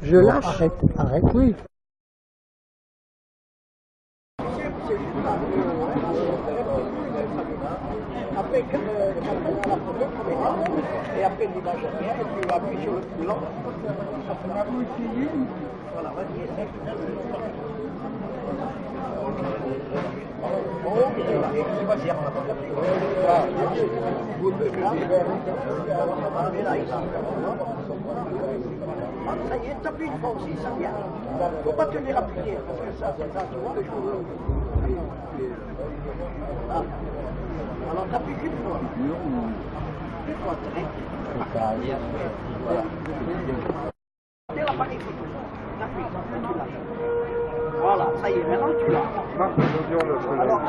Je lâche. Arrête. Oui. Après, quand on a la photo, et après l'image arrière, et tu appuies sur le blanc. Voilà, vas-y, essaye. Et vas-y, on ça y est, t'appuies une fois aussi, ça vient. Faut pas tenir appuyé, parce que ça, tu vois, les choses. Ah. Alors t'appuies qu'une fois. Une fois, voilà. Dès l'appareil photo, t'appuies, tu lâches. Voilà, ça y est, maintenant tu lâches. Alors,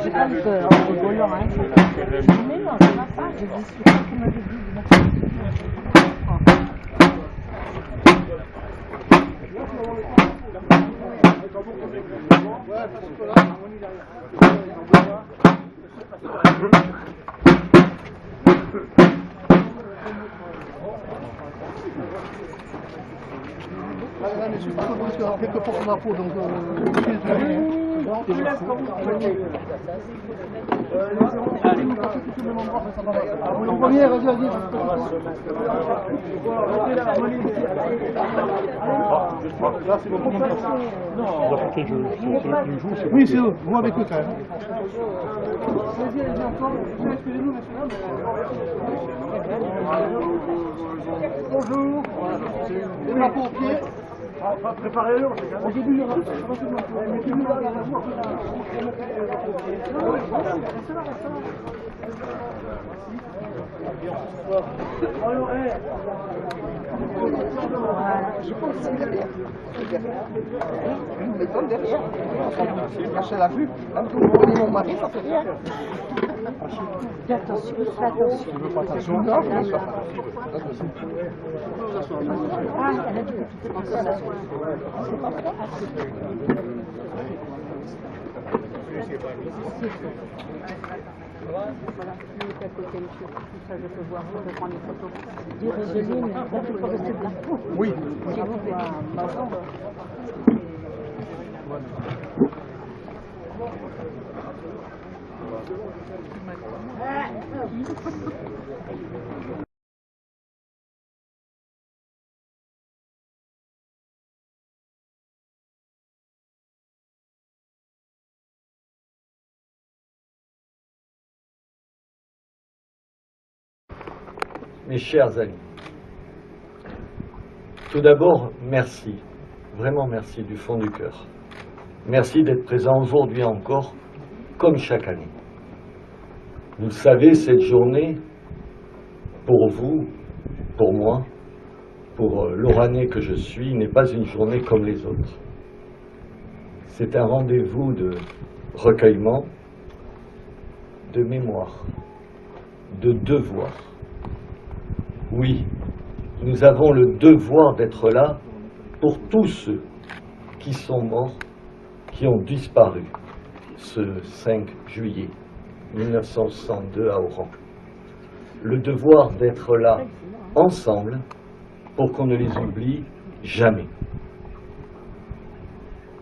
J'ai pas eu peur, en rigolant, hein. Je dis, mais non, ça va pas. Je dis, c'est pas qu'on m'avait dit de mettre mais c'est pas parce que quelquefois on a peau, donc en première, vas-y. Là, c'est bon pour moi. Non. Oui, c'est eux. Moi avec eux quand même. Bonjour. Les drapeaux au pied. Préparez-le, au début, il y aura mettez-nous là, je pense que c'est derrière. Nous mettons derrière. Cacher la vue. Même tout le monde est mon mari, ça fait rien. Fais attention, fais attention. Tu veux pas attention? Non, je ne sais pas. Ah, elle a dit que tu t'es pas ça. Voilà, tu es à côté, monsieur. Tout ça, je peux voir, je peux prendre des photos. Dis, Roseline, il faut rester là. Oui. Si vous voulez. Mes chers amis, tout d'abord, merci, vraiment merci du fond du cœur. Merci d'être présent aujourd'hui encore comme chaque année. Vous le savez, cette journée, pour vous, pour moi, pour l'Oranais que je suis, n'est pas une journée comme les autres. C'est un rendez-vous de recueillement, de mémoire, de devoir. Oui, nous avons le devoir d'être là pour tous ceux qui sont morts, qui ont disparu ce 5 juillet 1962 à Oran. Le devoir d'être là ensemble pour qu'on ne les oublie jamais.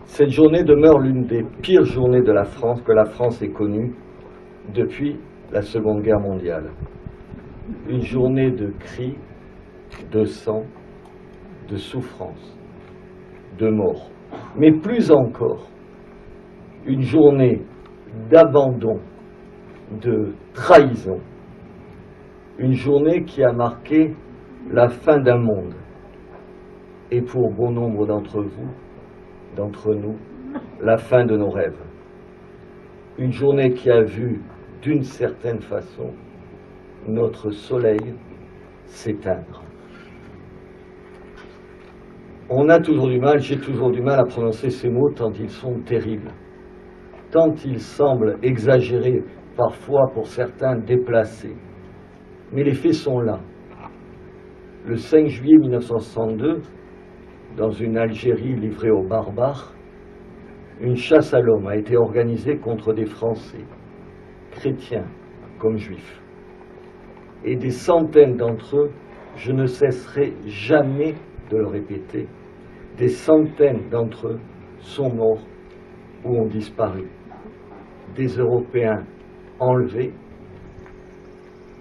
Cette journée demeure l'une des pires journées de la France que la France ait connue depuis la Seconde Guerre mondiale. Une journée de cris, de sang, de souffrance, de mort. Mais plus encore, une journée d'abandon, de trahison. Une journée qui a marqué la fin d'un monde. Et pour bon nombre d'entre vous, d'entre nous, la fin de nos rêves. Une journée qui a vu, d'une certaine façon, notre soleil s'éteindre. On a toujours du mal, j'ai toujours du mal à prononcer ces mots tant ils sont terribles, tant ils semblent exagérés, parfois pour certains déplacés. Mais les faits sont là. Le 5 juillet 1962, dans une Algérie livrée aux barbares, une chasse à l'homme a été organisée contre des Français, chrétiens comme juifs. Et des centaines d'entre eux, je ne cesserai jamais de le répéter, des centaines d'entre eux sont morts ou ont disparu. Des Européens enlevés,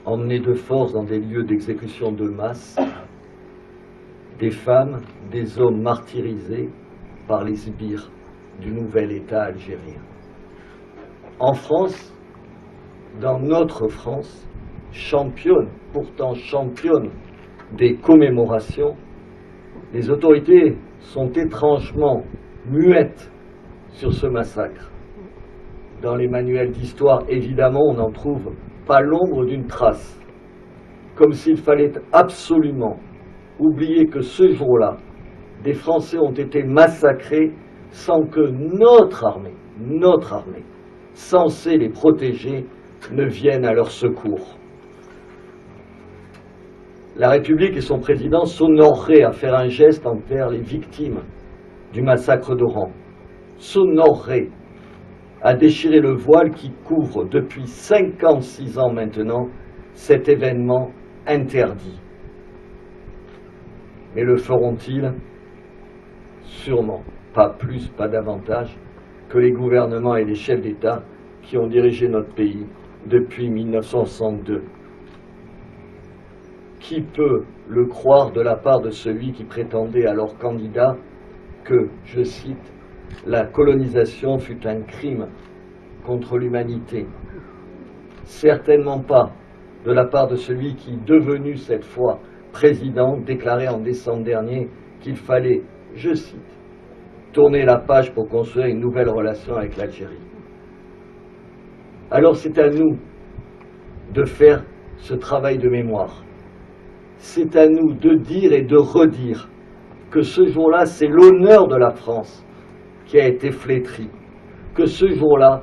emmenés de force dans des lieux d'exécution de masse, des femmes, des hommes martyrisés par les sbires du nouvel État algérien. En France, dans notre France, championne, pourtant championne des commémorations, les autorités sont étrangement muettes sur ce massacre. Dans les manuels d'histoire, évidemment, on n'en trouve pas l'ombre d'une trace. Comme s'il fallait absolument oublier que ce jour-là, des Français ont été massacrés sans que notre armée, censée les protéger, ne vienne à leur secours. La République et son président s'honoreraient à faire un geste envers les victimes du massacre d'Oran, s'honoreraient à déchirer le voile qui couvre depuis 56 ans maintenant cet événement interdit. Mais le feront-ils? Sûrement, pas plus, pas davantage que les gouvernements et les chefs d'État qui ont dirigé notre pays depuis 1962. Qui peut le croire de la part de celui qui prétendait alors candidat que, je cite, la colonisation fut un crime contre l'humanité? Certainement pas de la part de celui qui, devenu cette fois président, déclarait en décembre dernier qu'il fallait, je cite, tourner la page pour construire une nouvelle relation avec l'Algérie. Alors c'est à nous de faire ce travail de mémoire. C'est à nous de dire et de redire que ce jour-là, c'est l'honneur de la France qui a été flétri, que ce jour-là,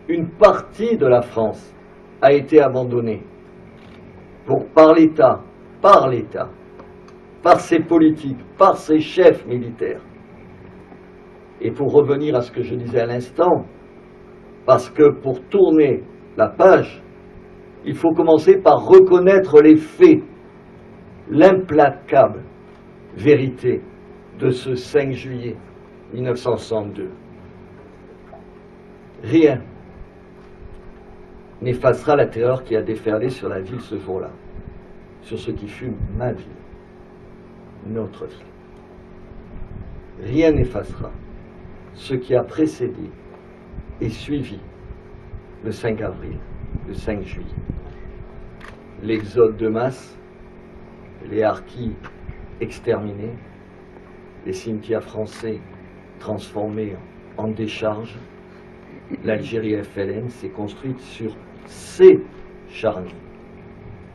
une partie de la France a été abandonnée par l'État, par ses politiques, par ses chefs militaires. Et pour revenir à ce que je disais à l'instant, parce que pour tourner la page, il faut commencer par reconnaître les faits, l'implacable vérité de ce 5 juillet 1962. Rien n'effacera la terreur qui a déferlé sur la ville ce jour-là, sur ce qui fut ma ville, notre ville. Rien n'effacera ce qui a précédé et suivi le 5 avril, le 5 juillet. L'exode de masse, les harkis exterminés, les cimetières français transformés en décharges, l'Algérie FLN s'est construite sur ses charniers.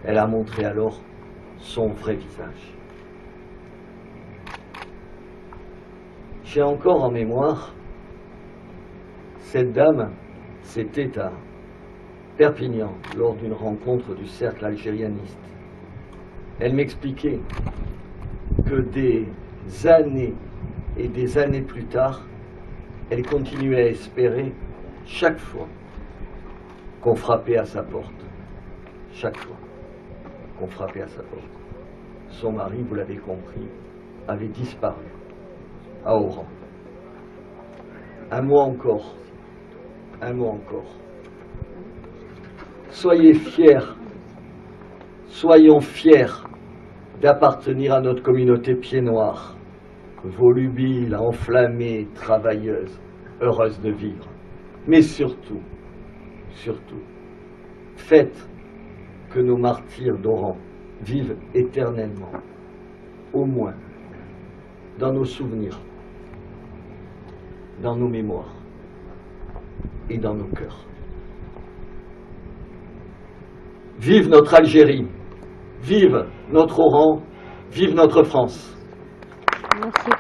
Elle a montré alors son vrai visage. J'ai encore en mémoire cette dame, c'était à Perpignan, lors d'une rencontre du cercle algérianiste. Elle m'expliquait que des années et des années plus tard, elle continuait à espérer chaque fois qu'on frappait à sa porte. Chaque fois qu'on frappait à sa porte. Son mari, vous l'avez compris, avait disparu à Oran. Un mot encore. Un mot encore. Soyez fiers, soyons fiers d'appartenir à notre communauté pied noir, volubile, enflammée, travailleuse, heureuse de vivre. Mais surtout, surtout, faites que nos martyrs d'Oran vivent éternellement, au moins dans nos souvenirs, dans nos mémoires et dans nos cœurs. Vive notre Algérie, vive notre Oran, vive notre France. Merci.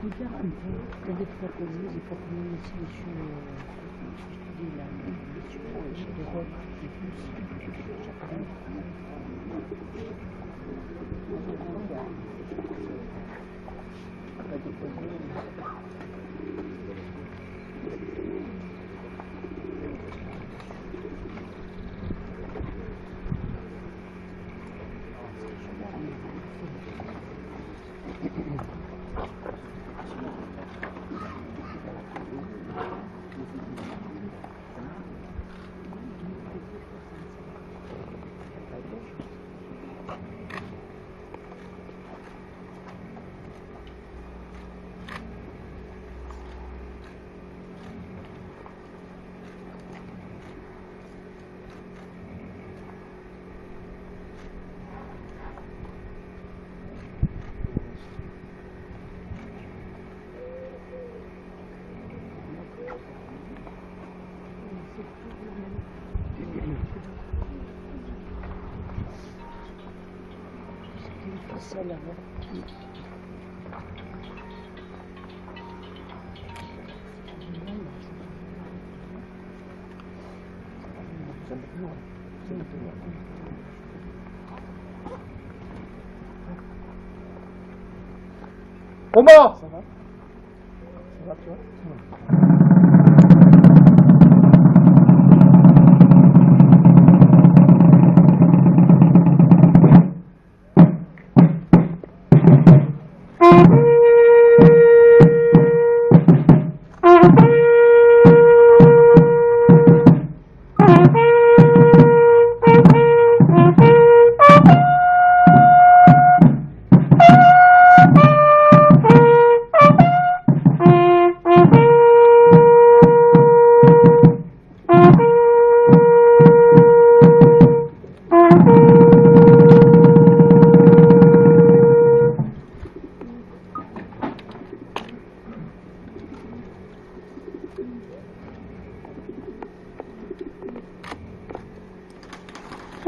Regarde un peu, il y a des propositions, des propositions sur la mission d'Europe et ça là-bas. Omar! Ça va? Ça va, tu vois?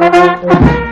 Thank you.